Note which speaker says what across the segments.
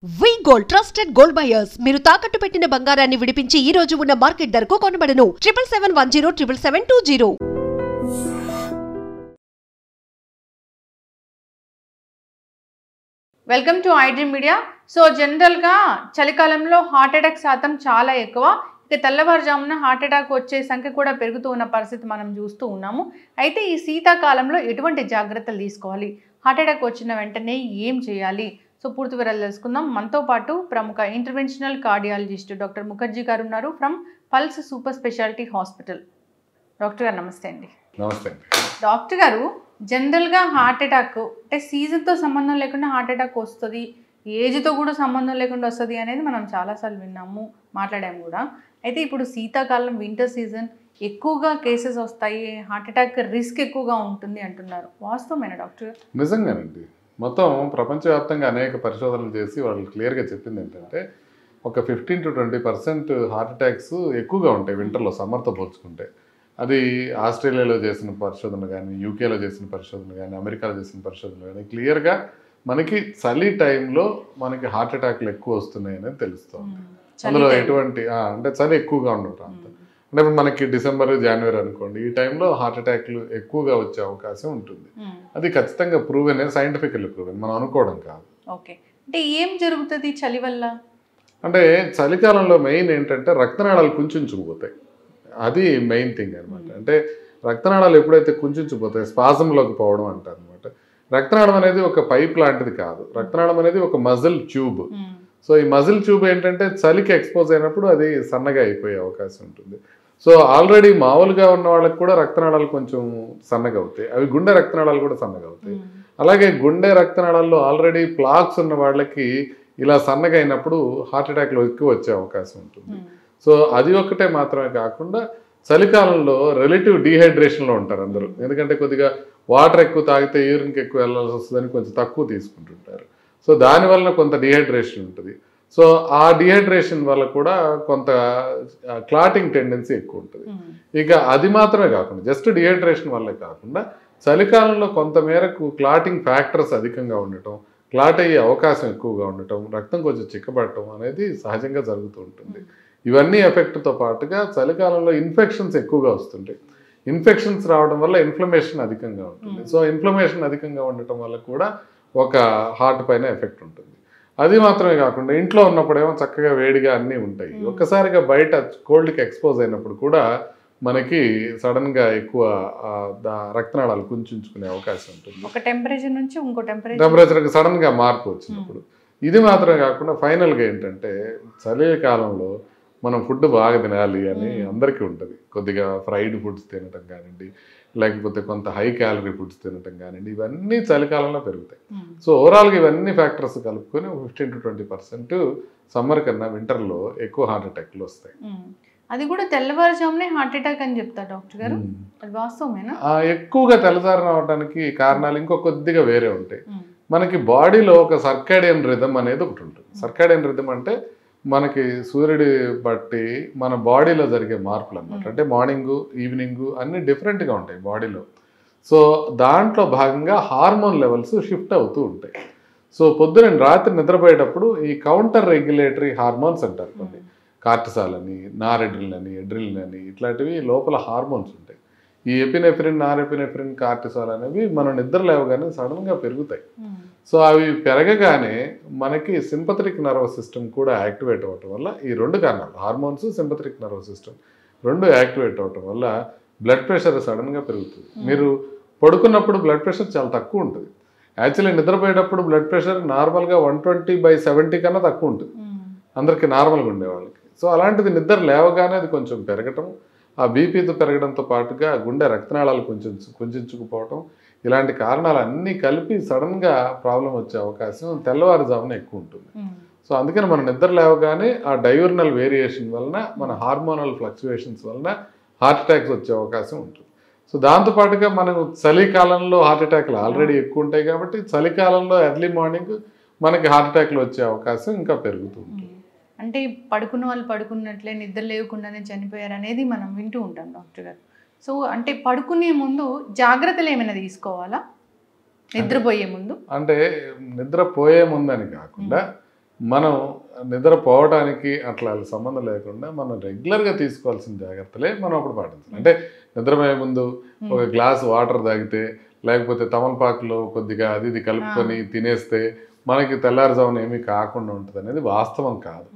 Speaker 1: వి gold trusted gold buyers మీరు తాకట్టు పెట్టిన బంగారాన్ని విడిపించి ఈ రోజు ఉన్న మార్కెట్ ధరకు కొనబడను 7771077720.
Speaker 2: Welcome to iDream media. So జనరల్గా చలికాలంలో హార్ట్ అటాక్ శాతం చాలా ఎక్కువ. ఇక తెల్లవారుజామున హార్ట్ అటాక్ వచ్చే సంఖ్య కూడా పెరుగుతూ ఉన్న పరిస్థితి మనం చూస్తూ ఉన్నాము. అయితే ఈ శీతాకాలంలో ఎటువంటి జాగ్రత్తలు తీసుకోవాలి, హార్ట్ అటాక్ వచ్చిన వెంటనే ఏం చేయాలి, సో పూర్తి వివరాలు తెలుసుకుందాం. మనతో పాటు ప్రముఖ ఇంటర్వెన్షనల్ కార్డియాలజిస్ట్ డాక్టర్ ముఖర్జీ గారు ఉన్నారు from pulse super speciality hospital. Doctor గారు నమస్తే అండి.
Speaker 3: నమస్తే.
Speaker 2: డాక్టర్ గారు, జనరల్గా హార్ట్ అటాక్ అంటే సీజన్తో సంబంధం లేకుండా హార్ట్ అటాక్ వస్తుంది, ఏజ్తో కూడా సంబంధం లేకుండా వస్తుంది అనేది మనం చాలాసార్లు విన్నాము, మాట్లాడాము కూడా. అయితే ఇప్పుడు శీతాకాలం, వింటర్ సీజన్ ఎక్కువగా కేసెస్ వస్తాయి, హార్ట్ అటాక్ రిస్క్ ఎక్కువగా ఉంటుంది అంటున్నారు. వాస్తవమేనా డాక్టర్?
Speaker 3: నిజంగానండి. మొత్తం ప్రపంచవ్యాప్తంగా అనేక పరిశోధనలు చేసి వాళ్ళు క్లియర్గా చెప్పింది ఏంటంటే ఒక 15 to 20% హార్ట్ అటాక్స్ ఎక్కువగా ఉంటాయి వింటర్లో సమ్మర్తో పోల్చుకుంటే. అది ఆస్ట్రేలియాలో చేసిన పరిశోధన కానీ, యూకేలో చేసిన పరిశోధన కానీ, అమెరికాలో చేసిన పరిశోధన కానీ క్లియర్గా మనకి చలి టైంలో మనకి హార్ట్ అటాక్లు ఎక్కువ వస్తున్నాయి అనేది తెలుస్తుంది. అందులో ఎటువంటి అంటే చలి ఎక్కువగా ఉండదు అంత. అంటే మనకి డిసెంబర్, జనవరి అనుకోండి, ఈ టైంలో హార్ట్ అటాక్లు ఎక్కువగా వచ్చే అవకాశం ఉంటుంది. అది ఖచ్చితంగా ప్రూవెన్, సైంటిఫికల్లీ ప్రూవెన్, మనం అనుకోవడం కాదు.
Speaker 2: ఓకే, అంటే ఏం జరుగుతుంది చలి వల్ల?
Speaker 3: అంటే చలికాలంలో మెయిన్ ఏంటంటే రక్తనాళాలు కుంచుకుపోతాయి. అది మెయిన్ థింగ్ అనమాట. అంటే రక్తనాళాలు ఎప్పుడైతే కుంచుకుపోతాయి, స్పాజంలోకి పోవడం అంటారు అనమాట. రక్తనాళం అనేది ఒక పైప్ లాంటిది కాదు, రక్తనాళం అనేది ఒక మజిల్ ట్యూబ్. సో ఈ మజిల్ ట్యూబ్ ఏంటంటే చలికి ఎక్స్పోజ్ అయినప్పుడు అది సన్నగా అయిపోయే అవకాశం ఉంటుంది. సో ఆల్రెడీ మామూలుగా ఉన్న వాళ్ళకి కూడా రక్తనాళాలు కొంచెం సన్నగా అవుతాయి, అవి గుండె రక్తనాళాలు కూడా సన్నగా అవుతాయి. అలాగే గుండె రక్తనాళాల్లో ఆల్రెడీ ప్లాక్స్ ఉన్న వాళ్ళకి ఇలా సన్నగా అయినప్పుడు హార్ట్ అటాక్లు ఎక్కువ వచ్చే అవకాశం ఉంటుంది. సో అది ఒక్కటే మాత్రమే కాకుండా చలికాలంలో రిలేటివ్ డీహైడ్రేషన్లో ఉంటారు అందరూ. ఎందుకంటే కొద్దిగా వాటర్ ఎక్కువ తాగితే యూరిన్కి ఎక్కువ వెళ్ళాల్సి వస్తుందని కొంచెం తక్కువ తీసుకుంటుంటారు. సో దానివల్ల కొంత డీహైడ్రేషన్ ఉంటుంది. సో ఆ డీహైడ్రేషన్ వల్ల కూడా కొంత క్లాటింగ్ టెండెన్సీ ఎక్కువ ఉంటుంది. ఇక అది మాత్రమే కాకుండా జస్ట్ డీహైడ్రేషన్ వల్లే కాకుండా చలికాలంలో కొంత మేరకు క్లాటింగ్ ఫ్యాక్టర్స్ అధికంగా ఉండటం, క్లాట్ అయ్యే అవకాశం ఎక్కువగా ఉండటం, రక్తం కొంచెం చిక్కబడటం అనేది సహజంగా జరుగుతూ ఉంటుంది. ఇవన్నీ ఎఫెక్ట్తో పాటుగా చలికాలంలో ఇన్ఫెక్షన్స్ ఎక్కువగా వస్తుంటాయి. ఇన్ఫెక్షన్స్ రావడం వల్ల ఇన్ఫ్లమేషన్ అధికంగా ఉంటుంది. సో ఇన్ఫ్లమేషన్ అధికంగా ఉండటం వల్ల కూడా ఒక హార్ట్ పైన ఎఫెక్ట్ ఉంటుంది. అది మాత్రమే కాకుండా ఇంట్లో ఉన్నప్పుడేమో చక్కగా వేడిగా అన్నీ ఉంటాయి, ఒక్కసారిగా బయట కోల్డ్కి ఎక్స్పోజ్ అయినప్పుడు కూడా మనకి సడన్గా ఎక్కువ రక్తనాళాలు కుంచుకునే అవకాశం ఉంటుంది.
Speaker 2: ఒక టెంపరేచర్ నుంచి ఇంకో
Speaker 3: టెంపరేచర్కి సడన్గా మార్పు వచ్చినప్పుడు. ఇది మాత్రమే కాకుండా ఫైనల్గా ఏంటంటే చలికాలంలో మనం ఫుడ్ బాగా తినాలి అని అందరికీ ఉంటుంది. కొద్దిగా ఫ్రైడ్ ఫుడ్స్ తినటం కానివ్వండి, లేకపోతే కొంత హై క్యాలరీ ఫుడ్స్ తినటం కానివ్వండి, ఇవన్నీ చలికాలంలో పెరుగుతాయి. సో ఓవరాల్గా ఇవన్నీ ఫ్యాక్టర్స్ కలుపుకొని 15 to 20% సమ్మర్ కన్నా వింటర్లో ఎక్కువ హార్ట్ అటాక్లు వస్తాయి.
Speaker 2: అది కూడా తెల్లవారుజామునే హార్ట్ అటాక్ అని చెప్తారు డాక్టర్ గారు, అది వాస్తవమేనా?
Speaker 3: ఎక్కువగా తెల్లవారున అవడానికి కారణాలు ఇంకో కొద్దిగా వేరే ఉంటాయి. మనకి బాడీలో ఒక సర్కాడియన్ రిథమ్ అనేది ఒకటి ఉంటుంది. సర్కాడియన్ రిథమ్ అంటే మనకి సూర్యుడి బట్టి మన బాడీలో జరిగే మార్పులు అన్నమాట. అంటే మార్నింగ్, ఈవినింగ్ అన్నీ డిఫరెంట్గా ఉంటాయి బాడీలో. సో దాంట్లో భాగంగా హార్మోన్ లెవెల్స్ షిఫ్ట్ అవుతూ ఉంటాయి. సో పొద్దున రాత్రి నిద్రపోయేటప్పుడు ఈ కౌంటర్ రెగ్యులేటరీ హార్మోన్స్ అంటారు కొన్ని, కార్టిసాల్ అని, నారెడ్రిన్ అని, ఎడ్రిలిన్ అని, ఇట్లాంటివి లోపల హార్మోన్స్ ఉంటాయి. ఈ ఎపినెఫ్రిన్, నారెపినెఫ్రిన్, కార్టిసాల్ అనేవి మనం నిద్ర లేవగానే సడన్గా పెరుగుతాయి. సో అవి పెరగగానే మనకి సింపథటిక్ నర్వస్ సిస్టమ్ కూడా యాక్టివేట్ అవ్వటం వల్ల, ఈ రెండు కారణాలు హార్మోన్స్, సింపథటిక్ నర్వస్ సిస్టమ్ రెండు యాక్టివేట్ అవ్వటం వల్ల బ్లడ్ ప్రెషర్ సడన్గా పెరుగుతుంది. మీరు పడుకున్నప్పుడు బ్లడ్ ప్రెషర్ చాలా తక్కువ ఉంటుంది. యాక్చువల్లీ నిద్రపోయేటప్పుడు బ్లడ్ ప్రెషర్ నార్మల్గా 120/70 కన్నా తక్కువ ఉంటుంది అందరికీ, నార్మల్గా ఉండే వాళ్ళకి. సో అలాంటిది నిద్ర లేవగానే అది కొంచెం పెరగటం, ఆ బీపీతో పెరగడంతో పాటుగా గుండె రక్తనాళాలు కొంచెం కుంచుకుపోవటం, ఇలాంటి కారణాలు అన్నీ కలిపి సడన్గా ప్రాబ్లం వచ్చే అవకాశం తెల్లవారుజామున ఎక్కువ ఉంటుంది. సో అందుకని మనం నిద్ర లేవగానే ఆ డయూర్నల్ వేరియేషన్ వలన, మన హార్మోనల్ ఫ్లక్చువేషన్స్ వలన హార్ట్ అటాక్స్ వచ్చే అవకాశం ఉంటుంది. సో దాంతోపాటుగా మనం చలికాలంలో హార్ట్ అటాక్లు ఆల్రెడీ ఎక్కువ ఉంటాయి కాబట్టి చలికాలంలో ఎర్లీ మార్నింగ్ మనకి హార్ట్ అటాక్లు వచ్చే అవకాశం ఇంకా పెరుగుతూ ఉంటుంది.
Speaker 2: అంటే పడుకున్న వాళ్ళు పడుకున్నట్లే నిద్ర లేకుండానే చనిపోయారు అనేది మనం వింటూ ఉంటాం డాక్టర్ గారు. సో అంటే పడుకునే ముందు జాగ్రత్తలు ఏమైనా తీసుకోవాలా నిద్రపోయే ముందు?
Speaker 3: అంటే నిద్రపోయే ముందని కాకుండా మనం నిద్రపోవడానికి అట్లా సంబంధం లేకుండా మనం రెగ్యులర్గా తీసుకోవాల్సిన జాగ్రత్తలే మనం అప్పుడు పాటించాలి. అంటే నిద్రపోయే ముందు ఒక గ్లాస్ వాటర్ తాగితే, లేకపోతే తమలపాకులో కొద్దిగా అది ఇది కలుపుకొని తినేస్తే మనకి తెల్లారుజామున ఏమీ కాకుండా ఉంటుంది అనేది వాస్తవం కాదు.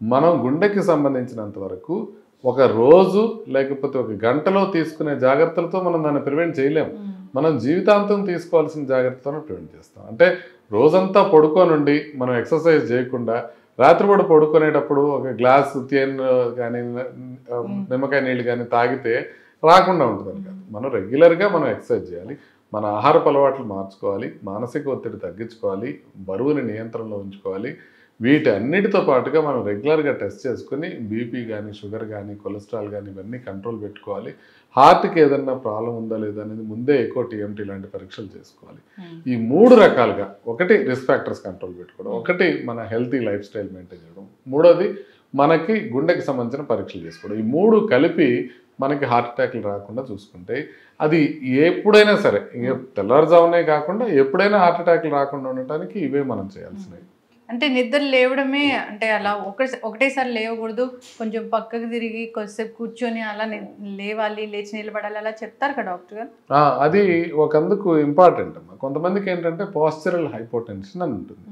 Speaker 3: మనం గుండెకి సంబంధించినంత వరకు ఒక రోజు లేకపోతే ఒక గంటలో తీసుకునే జాగ్రత్తలతో మనం దాన్ని ప్రివెంట్ చేయలేము. మనం జీవితాంతం తీసుకోవాల్సిన జాగ్రత్తలను ప్రివెంట్ చేస్తాం. అంటే రోజంతా పడుకోనుండి మనం ఎక్సర్సైజ్ చేయకుండా రాత్రిపూట పడుకునేటప్పుడు ఒక గ్లాస్ తేనె కానీ నిమ్మకాయ నీళ్ళు కానీ తాగితే రాకుండా ఉంటుంది కాదు. మనం రెగ్యులర్గా మనం ఎక్సర్సైజ్ చేయాలి, మన ఆహారపు అలవాట్లు మార్చుకోవాలి, మానసిక ఒత్తిడి తగ్గించుకోవాలి, బరువుని నియంత్రణలో ఉంచుకోవాలి. వీటన్నిటితో పాటుగా మనం రెగ్యులర్గా టెస్ట్ చేసుకుని బీపీ కానీ, షుగర్ కానీ, కొలెస్ట్రాల్ కానీ ఇవన్నీ కంట్రోల్ పెట్టుకోవాలి. హార్ట్కి ఏదన్నా ప్రాబ్లం ఉందా లేదా అనేది ముందే ఎకో టీఎంటీ లాంటి పరీక్షలు చేసుకోవాలి. ఈ 3 రకాలుగా, ఒకటి రిస్క్ ఫ్యాక్టర్స్ కంట్రోల్ పెట్టుకోవడం, ఒకటి మన హెల్తీ లైఫ్ స్టైల్ మెయింటైన్ చేయడం, మూడోది మనకి గుండెకి సంబంధించిన పరీక్షలు చేసుకోవడం. ఈ 3 కలిపి మనకి హార్ట్ అటాక్లు రాకుండా చూసుకుంటే అది ఎప్పుడైనా సరే, ఇంక తెల్లారుజామునే కాకుండా ఎప్పుడైనా హార్ట్ అటాక్లు రాకుండా ఉండటానికి ఇవే మనం చేయాల్సినవి.
Speaker 2: అంటే నిద్ర లేవడమే అంటే అలా ఒకటేసారి లేవకూడదు, కొంచెం పక్కకు తిరిగి కొద్దిసేపు కూర్చొని అలా లేవాలి, లేచి నిలబడాలి అలా చెప్తారు కదా డాక్టర్ గారు?
Speaker 3: అది ఒకందుకు ఇంపార్టెంట్ అమ్మా. కొంతమందికి ఏంటంటే పాస్చరల్ హైపోటెన్షన్ అని ఉంటుంది,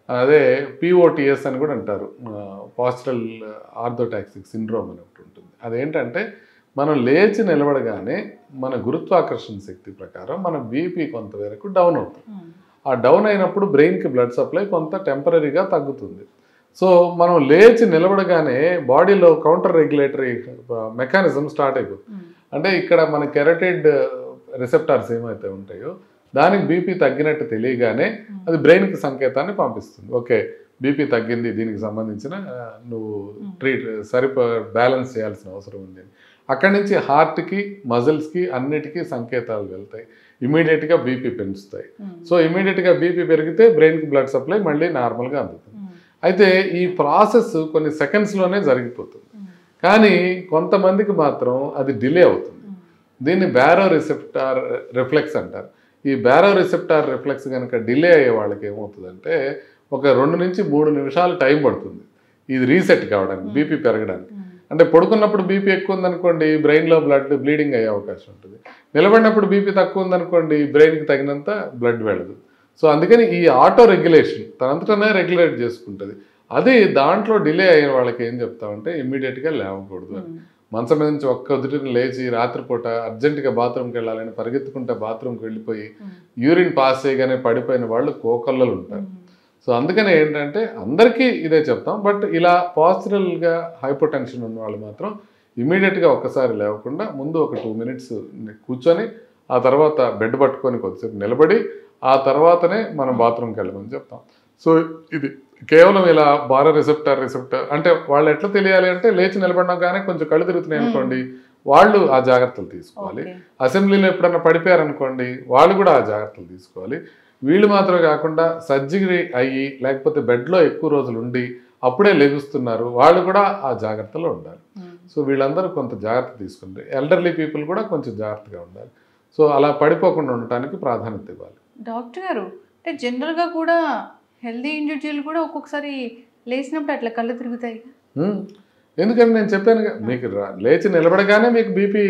Speaker 3: అదే POTS అని కూడా అంటారు, పాస్చరల్ ఆర్థోటాక్సిక్ సిండ్రోమ్ అని ఒకటి ఉంటుంది. అదేంటంటే మనం లేచి నిలబడగానే మన గురుత్వాకర్షణ శక్తి ప్రకారం మన బీపీ కొంత వరకు డౌన్ అవుతుంది. ఆ డౌన్ అయినప్పుడు బ్రెయిన్కి బ్లడ్ సప్లై కొంత టెంపరీగా తగ్గుతుంది. సో మనం లేచి నిలబడగానే బాడీలో కౌంటర్ రెగ్యులేటరీ మెకానిజం స్టార్ట్ అయిపోతుంది. అంటే ఇక్కడ మన కెరటిడ్ రిసెప్టార్స్ ఏమైతే ఉంటాయో దానికి బీపీ తగ్గినట్టు తెలియగానే అది బ్రెయిన్కి సంకేతాన్ని పంపిస్తుంది. ఓకే, బీపీ తగ్గింది, దీనికి సంబంధించిన నువ్వు బ్యాలెన్స్ చేయాల్సిన అవసరం ఉంది. అక్కడి నుంచి హార్ట్కి, మజిల్స్కి అన్నిటికీ సంకేతాలు వెళ్తాయి, ఇమీడియట్గా బీపీ పెంచుతాయి. సో ఇమీడియట్గా బీపీ పెరిగితే బ్రెయిన్కి బ్లడ్ సప్లై మళ్ళీ నార్మల్గా అందుతుంది. అయితే ఈ ప్రాసెస్ కొన్ని సెకండ్స్లోనే జరిగిపోతుంది, కానీ కొంతమందికి మాత్రం అది డిలే అవుతుంది. దీన్ని బ్యారో రిసెప్టార్ రిఫ్లెక్స్ అంటారు. ఈ బ్యారో రిసెప్టార్ రిఫ్లెక్స్ కనుక డిలే అయ్యే వాళ్ళకి ఏమవుతుందంటే ఒక 2 నుంచి 3 నిమిషాలు టైం పడుతుంది ఇది రీసెట్ కావడానికి, బీపీ పెరగడానికి. అంటే పడుకున్నప్పుడు బీపీ ఎక్కువ ఉందనుకోండి బ్రెయిన్లో బ్లీడింగ్ అయ్యే అవకాశం ఉంటుంది. నిలబడినప్పుడు బీపీ తక్కువ ఉందనుకోండి బ్రెయిన్కి తగినంత బ్లడ్ వెళ్ళదు. సో అందుకని ఈ ఆటో రెగ్యులేషన్ తనంతటనే రెగ్యులేట్ చేసుకుంటుంది. అది దాంట్లో డిలే అయిన వాళ్ళకి ఏం చెప్తామంటే ఇమ్మీడియట్గా లేవకూడదు అని. మంచం మీద నుంచి ఒక్క ఉదుటిని లేచి రాత్రిపూట అర్జెంటుగా బాత్రూమ్కి వెళ్ళాలని పరిగెత్తుకుంటే బాత్రూమ్కి వెళ్ళిపోయి యూరిన్ పాస్ చేయగానే పడిపోయిన వాళ్ళు కోకొల్లలు ఉంటారు. సో అందుకని ఏంటంటే అందరికీ ఇదే చెప్తాం, బట్ ఇలా పాస్చరల్గా హైపోటెన్షన్ ఉన్న వాళ్ళు మాత్రం ఇమీడియట్గా ఒక్కసారి లేవకుండా ముందు ఒక 2 మినిట్స్ కూర్చొని ఆ తర్వాత బెడ్ పట్టుకొని కొద్దిసేపు నిలబడి ఆ తర్వాతనే మనం బాత్రూమ్కి వెళ్ళమని చెప్తాం. సో ఇది కేవలం ఇలా బారో రిసెప్టార్ అంటే వాళ్ళు ఎట్లా తెలియాలి అంటే లేచి నిలబడగానే కొంచెం కళ్ళు తిరుగుతున్నాయి అనుకోండి వాళ్ళు ఆ జాగ్రత్తలు తీసుకోవాలి. అసెంబ్లీలో ఎప్పుడన్నా పడిపోయారనుకోండి వాళ్ళు కూడా ఆ జాగ్రత్తలు తీసుకోవాలి. వీళ్ళు మాత్రమే కాకుండా సర్జరీ అయ్యి లేకపోతే బెడ్లో ఎక్కువ రోజులు ఉండి అప్పుడే లెగుస్తున్నారు వాళ్ళు కూడా ఆ జాగ్రత్తలో ఉండాలి. సో వీళ్ళందరూ కొంత జాగ్రత్త తీసుకుంటారు. ఎల్డర్లీ పీపుల్ కూడా కొంచెం జాగ్రత్తగా ఉండాలి. సో అలా పడిపోకుండా ఉండటానికి ప్రాధాన్యత ఇవ్వాలి.
Speaker 2: డాక్టర్ గారు అంటే జనరల్గా కూడా హెల్దీ ఇండివిజువల్ కూడా ఒక్కొక్కసారి లేచినప్పుడు అట్లా కళ్ళు తిరుగుతాయి.
Speaker 3: ఎందుకంటే నేను చెప్పాను మీకు లేచి నిలబడగానే మీకు బీపీ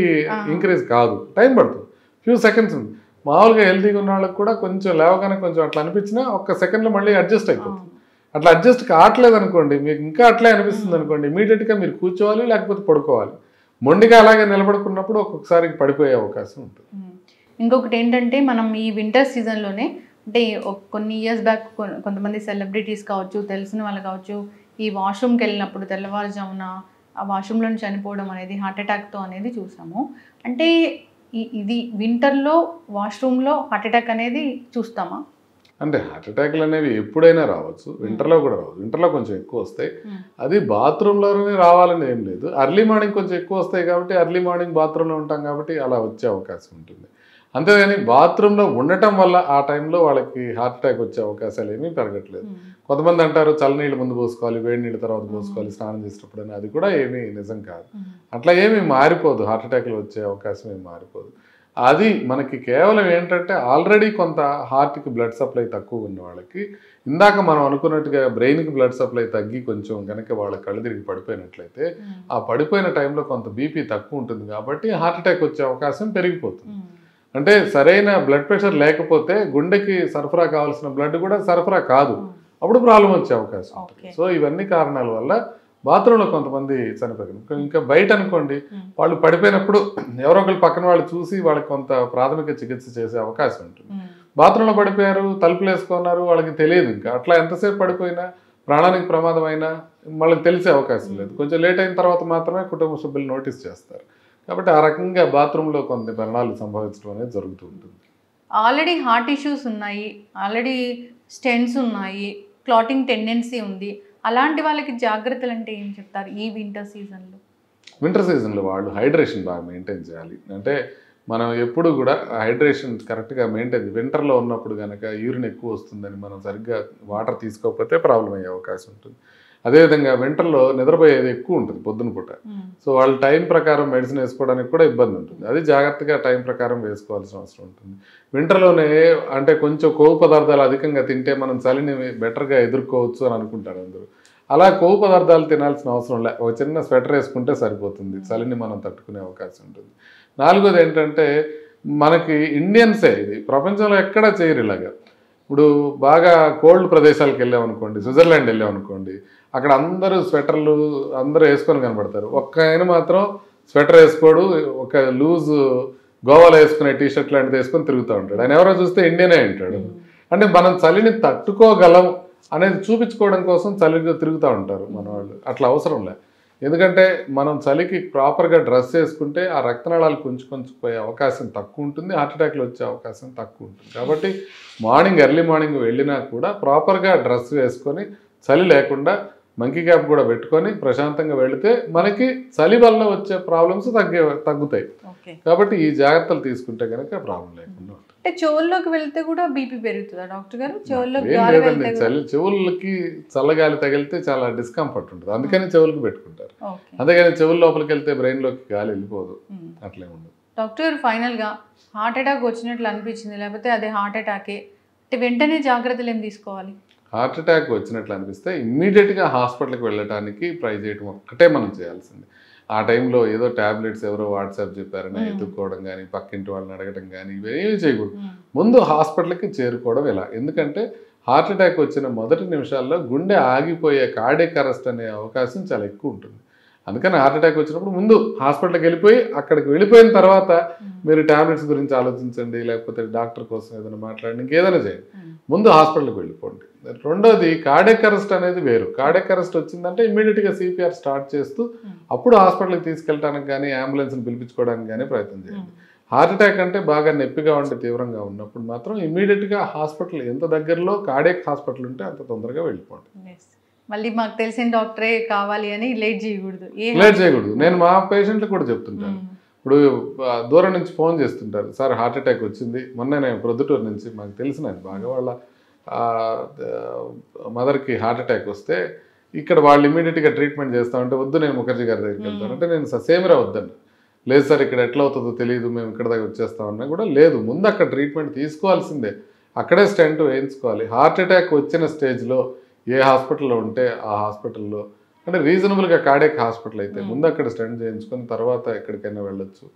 Speaker 3: ఇంక్రీజ్ కాదు, టైం పడుతుంది, ఫ్యూ సెకండ్స్ ఉంది. మామూలుగా హెల్తీగా ఉన్న వాళ్ళకి కూడా కొంచెం లేవగానే కొంచెం అట్లా అనిపించినా ఒక్క సెకండ్లో మళ్ళీ అడ్జస్ట్ అయిపోతుంది. అట్లా అడ్జస్ట్ కావట్లేదు అనుకోండి, మీకు ఇంకా అట్లే అనిపిస్తుంది అనుకోండి, ఇమీడియట్గా మీరు కూర్చోవాలి లేకపోతే పడుకోవాలి. మొండిగా అలాగే నిలబడుకున్నప్పుడు ఒక్కొక్కసారి పడిపోయే అవకాశం ఉంటుంది.
Speaker 2: ఇంకొకటి ఏంటంటే మనం ఈ వింటర్ సీజన్లోనే అంటే కొన్ని ఇయర్స్ బ్యాక్ కొంతమంది సెలబ్రిటీస్ కావచ్చు, తెలిసిన వాళ్ళు కావచ్చు, ఈ వాష్రూమ్కి వెళ్ళినప్పుడు తెల్లవారుజామున ఆ వాష్రూమ్లో చనిపోవడం అనేది హార్ట్ అటాక్తో అనేది చూసాము. అంటే ఇది వింటర్లో వాష్రూమ్లో హార్ట్ అటాక్ అనేది చూస్తామా?
Speaker 3: అంటే హార్ట్ అటాక్లు అనేవి ఎప్పుడైనా రావచ్చు, వింటర్లో కూడా రావచ్చు. వింటర్లో కొంచెం ఎక్కువ వస్తాయి, అది బాత్రూంలోనే రావాలని ఏం లేదు. అర్లీ మార్నింగ్ కొంచెం ఎక్కువ వస్తాయి కాబట్టి అర్లీ మార్నింగ్ బాత్రూంలో ఉంటాం కాబట్టి అలా వచ్చే అవకాశం ఉంటుంది. అంతేగాని బాత్రూంలో ఉండటం వల్ల ఆ టైంలో వాళ్ళకి హార్ట్ అటాక్ వచ్చే అవకాశాలు ఏమీ పెరగట్లేదు. కొంతమంది అంటారు చల్లనీళ్ళు ముందు పోసుకోవాలి, వేడి నీళ్ళ తర్వాత పోసుకోవాలి స్నానం చేసేటప్పుడు అని, అది కూడా ఏమీ నిజం కాదు. అట్లా ఏమీ మారిపోదు, హార్ట్ అటాక్లు వచ్చే అవకాశం ఏమి మారిపోదు. అది మనకి కేవలం ఏంటంటే ఆల్రెడీ కొంత హార్ట్కి బ్లడ్ సప్లై తక్కువ ఉన్న వాళ్ళకి ఇందాక మనం అనుకున్నట్టుగా బ్రెయిన్కి బ్లడ్ సప్లై తగ్గి కొంచెం కనుక వాళ్ళ కళ్ళు తిరిగి పడిపోయినట్లయితే ఆ పడిపోయిన టైంలో కొంత బీపీ తక్కువ ఉంటుంది కాబట్టి హార్ట్ అటాక్ వచ్చే అవకాశం పెరిగిపోతుంది. అంటే సరైన బ్లడ్ ప్రెషర్ లేకపోతే గుండెకి సరఫరా కావాల్సిన బ్లడ్ కూడా సరఫరా కాదు, అప్పుడు ప్రాబ్లం వచ్చే అవకాశం ఉంటుంది. సో ఇవన్నీ కారణాల వల్ల బాత్రూంలో కొంతమంది చనిపోయారు. ఇంకా బయట అనుకోండి, వాళ్ళు పడిపోయినప్పుడు ఎవరో ఒకరు పక్కన వాళ్ళు చూసి వాళ్ళకి కొంత ప్రాథమిక చికిత్స చేసే అవకాశం ఉంటుంది. బాత్రూంలో పడిపోయారు, తలుపులు వేసుకున్నారు, వాళ్ళకి తెలియదు, ఇంకా అట్లా ఎంతసేపు పడిపోయినా ప్రాణానికి ప్రమాదం అయినా వాళ్ళకి తెలిసే అవకాశం లేదు. కొంచెం లేట్ అయిన తర్వాత మాత్రమే కుటుంబ సభ్యులు నోటీస్ చేస్తారు. కాబట్టి ఆ రకంగా బాత్రూంలో కొన్ని మరణాలు సంభవించడం అనేది జరుగుతూ ఉంటుంది.
Speaker 2: ఆల్రెడీ హార్ట్ ఇష్యూస్ ఉన్నాయి, ఆల్రెడీ స్టెంట్స్ ఉన్నాయి, క్లాటింగ్ టెండెన్సీ ఉంది, అలాంటి వాళ్ళకి జాగ్రత్తలు అంటే ఏం చెప్తారు ఈ వింటర్ సీజన్లో?
Speaker 3: వింటర్ సీజన్లో వాళ్ళు హైడ్రేషన్ బాగా మెయింటైన్ చేయాలి. అంటే మనం ఎప్పుడు కూడా హైడ్రేషన్ కరెక్ట్గా మెయింటైన్, వింటర్లో ఉన్నప్పుడు కనుక యూరిన్ ఎక్కువ వస్తుందని మనం సరిగ్గా వాటర్ తీసుకోకపోతే ప్రాబ్లం అయ్యే అవకాశం ఉంటుంది. అదేవిధంగా వింటర్లో నిద్రపోయేది ఎక్కువ ఉంటుంది పొద్దున పూట. సో వాళ్ళు టైం ప్రకారం మెడిసిన్ వేసుకోవడానికి కూడా ఇబ్బంది ఉంటుంది. అది జాగ్రత్తగా టైం ప్రకారం వేసుకోవాల్సిన అవసరం ఉంటుంది. వింటర్లోనే అంటే కొంచెం కొవ్వు పదార్థాలు అధికంగా తింటే మనం చలిని బెటర్గా ఎదుర్కోవచ్చు అని అనుకుంటారు అందరూ. అలా కొవ్వు పదార్థాలు తినాల్సిన అవసరం లే, ఒక చిన్న స్వెటర్ వేసుకుంటే సరిపోతుంది, చలిని మనం తట్టుకునే అవకాశం ఉంటుంది. నాలుగోది ఏంటంటే మనకి ఇండియన్సే, ఇది ప్రపంచంలో ఎక్కడా చేయరు ఇలాగా. ఇప్పుడు బాగా కోల్డ్ ప్రదేశాలకు వెళ్ళామనుకోండి, స్విట్జర్లాండ్ వెళ్ళామనుకోండి, అక్కడ అందరూ స్వెటర్లు అందరూ వేసుకొని కనబడతారు. ఒక్క ఆయన మాత్రం స్వెటర్ వేసుకోడు, ఒక లూజ్ గోవాలో వేసుకునే టీషర్ట్ లాంటిది వేసుకొని తిరుగుతూ ఉంటాడు. ఆయన ఎవరో చూస్తే ఇండియనే అంటాడు. అంటే మనం చలిని తట్టుకోగలం అనేది చూపించుకోవడం కోసం చలిగా తిరుగుతూ ఉంటారు మన వాళ్ళు. అట్లా అవసరం లే, ఎందుకంటే మనం చలికి ప్రాపర్గా డ్రెస్ వేసుకుంటే ఆ రక్తనాళాలు కొంచెం పోయే అవకాశం తక్కువ ఉంటుంది, హార్ట్ అటాక్లు వచ్చే అవకాశం తక్కువ ఉంటుంది. కాబట్టి ఎర్లీ మార్నింగ్ వెళ్ళినా కూడా ప్రాపర్గా డ్రెస్ వేసుకొని చలి లేకుండా మంకీ క్యాప్ కూడా పెట్టుకొని ప్రశాంతంగా వెళితే మనకి చలి వల్ల వచ్చే ప్రాబ్లమ్స్ తగ్గుతాయి. కాబట్టి ఈ జాగ్రత్తలు తీసుకుంటే కనుక ప్రాబ్లం లేకుండా ఉంటుంది.
Speaker 2: అంటే చెవుల్లోకి వెళ్తే కూడా బీపీ పెరుగుతుందా డాక్టర్ గారు?
Speaker 3: చెవులకి చల్లగాలి తగిలితే చాలా డిస్కంఫర్ట్ ఉంటుంది, అందుకని చెవులకు పెట్టుకుంటారు. అందుకని చెవుల లోపలికి వెళ్తే బ్రెయిన్ లోకి గాలి వెళ్ళిపోదు, అట్లే ఉండదు.
Speaker 2: డాక్టర్ గారు ఫైనల్ గా హార్ట్ అటాక్ వచ్చినట్లు అనిపించింది, లేకపోతే అదే హార్ట్ అటాకే, వెంటనే జాగ్రత్తలు ఏం తీసుకోవాలి?
Speaker 3: హార్ట్ అటాక్ వచ్చినట్లు అనిపిస్తే ఇమ్మీడియట్గా హాస్పిటల్కి వెళ్ళడానికి ట్రై చేయడం ఒక్కటే మనం చేయాల్సింది. ఆ టైంలో ఏదో ట్యాబ్లెట్స్ ఎవరో వాట్సాప్ చెప్పారని ఎత్తుక్కోవడం కానీ, పక్కింటి వాళ్ళని అడగడం కానీ ఇవేమీ చేయకూడదు. ముందు హాస్పిటల్కి చేరుకోవడం ఎలా, ఎందుకంటే హార్ట్ అటాక్ వచ్చిన మొదటి నిమిషాల్లో గుండె ఆగిపోయే కార్డియాక్ అరెస్ట్ అనే అవకాశం చాలా ఎక్కువ ఉంటుంది. అందుకని హార్ట్ అటాక్ వచ్చినప్పుడు ముందు హాస్పిటల్కి వెళ్ళిపోయి అక్కడికి వెళ్ళిపోయిన తర్వాత మీరు ట్యాబ్లెట్స్ గురించి ఆలోచించండి, లేకపోతే డాక్టర్ కోసం ఏదైనా మాట్లాడండి, ఇంకేదైనా చేయండి. ముందు హాస్పిటల్కి వెళ్ళిపోండి. రెండోది కార్డియాక్ అరెస్ట్ అనేది వేరు. కార్డియాక్ అరెస్ట్ వచ్చిందంటే ఇమ్మీడియట్గా సిపిఆర్ స్టార్ట్ చేస్తూ అప్పుడు హాస్పిటల్కి తీసుకెళ్ళడానికి కానీ అంబులెన్స్ని పిలిపించుకోవడానికి కానీ ప్రయత్నం చేయండి. హార్ట్ అటాక్ అంటే బాగా నొప్పిగా ఉంటే తీవ్రంగా ఉన్నప్పుడు మాత్రం ఇమ్మీడియట్గా హాస్పిటల్ ఎంత దగ్గరలో కార్డియాక్ హాస్పిటల్ ఉంటే అంత తొందరగా వెళ్ళిపోండి.
Speaker 2: మళ్ళీ మాకు తెలిసిన డాక్టరే కావాలి అని లేట్ చేయకూడదు.
Speaker 3: నేను మా పేషెంట్లకు కూడా చెప్తుంటాను. ఇప్పుడు దూరం నుంచి ఫోన్ చేస్తుంటారు, సార్ హార్ట్ అటాక్ వచ్చింది, మొన్న నేను ప్రొద్దుటూరు నుంచి మాకు తెలిసిన బాగా వాళ్ళ మదర్కి హార్ట్ అటాక్ వస్తే ఇక్కడ వాళ్ళు ఇమీడియట్గా ట్రీట్మెంట్ చేస్తామంటే వద్దు నేను ముఖర్జీ గారి దగ్గరికి వెళ్తాను అంటే నేను సేమిరా వద్దండి, లేదు సార్ ఇక్కడ ఎట్లా అవుతుందో తెలియదు మేము ఇక్కడ దగ్గర వచ్చేస్తామన్నా కూడా లేదు, ముందు అక్కడ ట్రీట్మెంట్ తీసుకోవాల్సిందే, అక్కడే స్టెంట్ వేయించుకోవాలి. హార్ట్ అటాక్ వచ్చిన స్టేజ్లో ఏ హాస్పిటల్లో ఉంటే ఆ హాస్పిటల్లో అంటే రీజనబుల్గా కార్డియాక్ హాస్పిటల్ అయితే ముందు అక్కడ స్టెంట్ చేయించుకొని తర్వాత ఎక్కడికైనా వెళ్ళొచ్చు.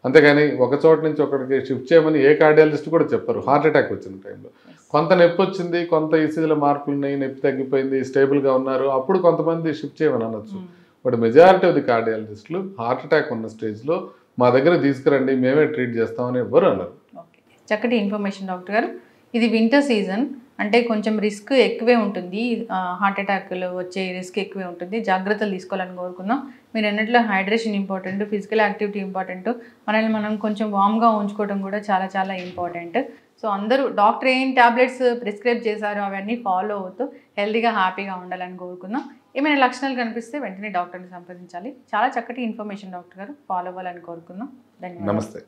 Speaker 3: అంతేగాని ఒక చోట నుంచి ఒకటికి షిఫ్ట్ చేయమని ఏ కార్డియాలజిస్ట్ కూడా చెప్పరు. హార్ట్ అటాక్ వచ్చిన టైంలో కొంత నొప్పి వచ్చింది, కొంత ఈసీజీలో మార్పులు ఉన్నాయి, నొప్పి తగ్గిపోయింది, స్టేబుల్గా ఉన్నారు, అప్పుడు కొంతమంది షిఫ్ట్ చేయమని అనొచ్చు. బట్ మెజారిటీ ఆఫ్ ది కార్డియాలజిస్టులు హార్ట్ అటాక్ ఉన్న స్టేజ్లో మా దగ్గర తీసుకురండి మేమే ట్రీట్ చేస్తామని ఎవరు అన్నారు.
Speaker 2: చక్కటి ఇన్ఫర్మేషన్ డాక్టర్ గారు. ఇది వింటర్ సీజన్ అంటే కొంచెం రిస్క్ ఎక్కువే ఉంటుంది, హార్ట్ అటాక్లు వచ్చే రిస్క్ ఎక్కువే ఉంటుంది, జాగ్రత్తలు తీసుకోవాలని కోరుకుందాం. మీరు అన్నట్లు hydration important, physical activity important, మనల్ని మనం కొంచెం వామ్గా ఉంచుకోవడం కూడా చాలా చాలా ఇంపార్టెంట్. సో అందరూ డాక్టర్ ఏం ట్యాబ్లెట్స్ ప్రిస్క్రైబ్ చేశారో అవన్నీ ఫాలో అవుతూ హెల్తీగా హ్యాపీగా ఉండాలని కోరుకుందాం. ఏమైనా లక్షణాలు కనిపిస్తే వెంటనే డాక్టర్ని సంప్రదించాలి. చాలా చక్కటి ఇన్ఫర్మేషన్ డాక్టర్ గారు, ఫాలో అవ్వాలని కోరుకుందాం. ధన్యవాదాలు.
Speaker 3: నమస్తే.